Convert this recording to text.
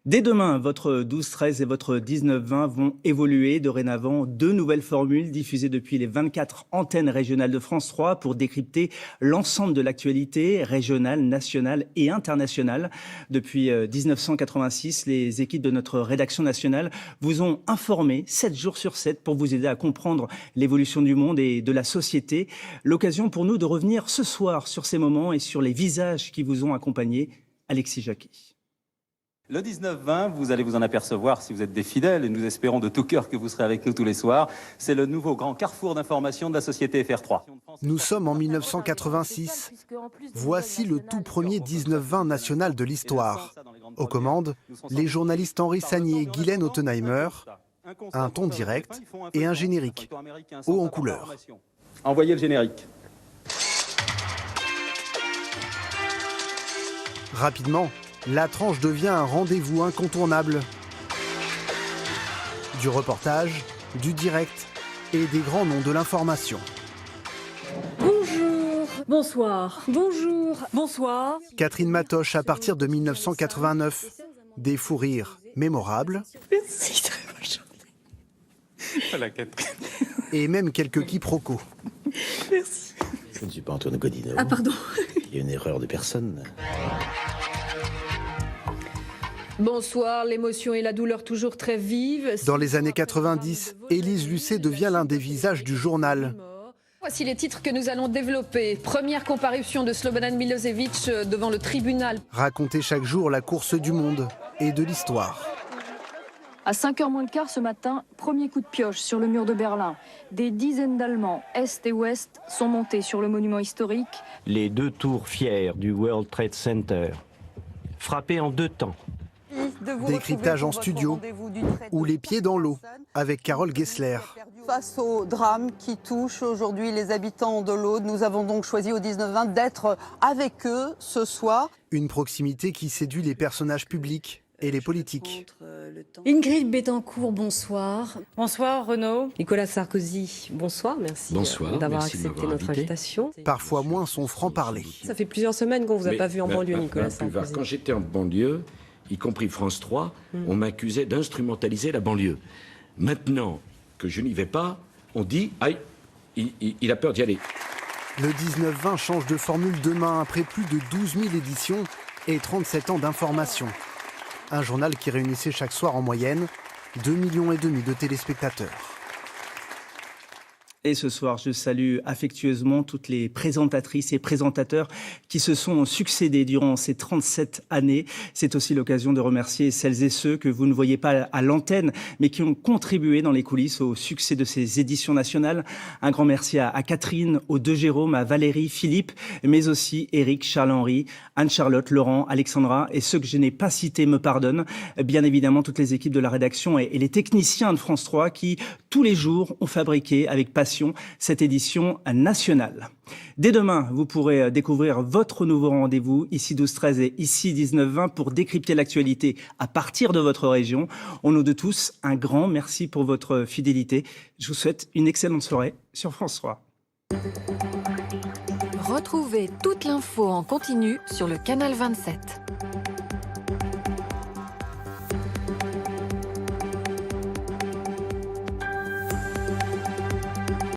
Dès demain, votre 12-13 et votre 19-20 vont évoluer. Dorénavant, deux nouvelles formules diffusées depuis les 24 antennes régionales de France 3 pour décrypter l'ensemble de l'actualité régionale, nationale et internationale. Depuis 1986, les équipes de notre rédaction nationale vous ont informé 7 jours sur 7 pour vous aider à comprendre l'évolution du monde et de la société. L'occasion pour nous de revenir ce soir sur ces moments et sur les visages qui vous ont accompagné. Alexis Jacquet. Le 19-20, vous allez vous en apercevoir si vous êtes des fidèles, et nous espérons de tout cœur que vous serez avec nous tous les soirs. C'est le nouveau grand carrefour d'information de la société FR3. Nous sommes en 1986. Voici le tout premier 19-20 national de l'histoire. Aux commandes, les journalistes Henri Sagnier et Guylaine Ottenheimer, un ton direct et un générique, haut en couleur. Envoyez le générique. Rapidement, la tranche devient un rendez-vous incontournable. Du reportage, du direct et des grands noms de l'information. Bonjour, bonsoir, bonjour, bonsoir. Catherine Matoche à partir de 1989. Des fous rires mémorables. Merci, très bonne journée. Voilà, Catherine. Et même quelques quiproquos. Merci. Je ne suis pas Antoine Godino. Ah pardon. Il y a une erreur de personne. Bonsoir, l'émotion et la douleur toujours très vives. Dans les années 90, Élise Lucet devient l'un des visages du journal. Voici les titres que nous allons développer. Première comparution de Slobodan Milosevic devant le tribunal. Raconter chaque jour la course du monde et de l'histoire. À 5h moins le quart ce matin, premier coup de pioche sur le mur de Berlin. Des dizaines d'Allemands, Est et Ouest, sont montés sur le monument historique. Les deux tours fières du World Trade Center, frappées en 2 temps. Décryptage en studio ou les pieds dans l'eau avec Carole Gessler. Face au drame qui touche aujourd'hui les habitants de l'Aude, nous avons donc choisi au 19-20 d'être avec eux ce soir. Une proximité qui séduit les personnages publics et les politiques. Ingrid Betancourt, bonsoir. Bonsoir Renaud. Nicolas Sarkozy, bonsoir, merci d'avoir accepté notre invitation. Parfois moins son franc-parler. Ça fait plusieurs semaines qu'on ne vous a pas vu en banlieue, Nicolas Sarkozy. Quand j'étais en banlieue, y compris France 3, on m'accusait d'instrumentaliser la banlieue. Maintenant que je n'y vais pas, on dit « Aïe, il a peur d'y aller ». Le 19-20 change de formule demain après plus de 12 000 éditions et 37 ans d'information. Un journal qui réunissait chaque soir en moyenne 2,5 millions de téléspectateurs. Et ce soir, je salue affectueusement toutes les présentatrices et présentateurs qui se sont succédés durant ces 37 années. C'est aussi l'occasion de remercier celles et ceux que vous ne voyez pas à l'antenne, mais qui ont contribué dans les coulisses au succès de ces éditions nationales. Un grand merci à Catherine, aux deux Jérôme, à Valérie, Philippe, mais aussi Eric, Charles-Henri, Anne-Charlotte, Laurent, Alexandra, et ceux que je n'ai pas cités me pardonnent. Bien évidemment, toutes les équipes de la rédaction et les techniciens de France 3 qui, tous les jours, ont fabriqué avec passion cette édition nationale. Dès demain, vous pourrez découvrir votre nouveau rendez-vous, ici 12-13 et ici 19-20, pour décrypter l'actualité à partir de votre région. Au nom de tous, un grand merci pour votre fidélité. Je vous souhaite une excellente soirée sur France 3. Retrouvez toute l'info en continu sur le canal 27.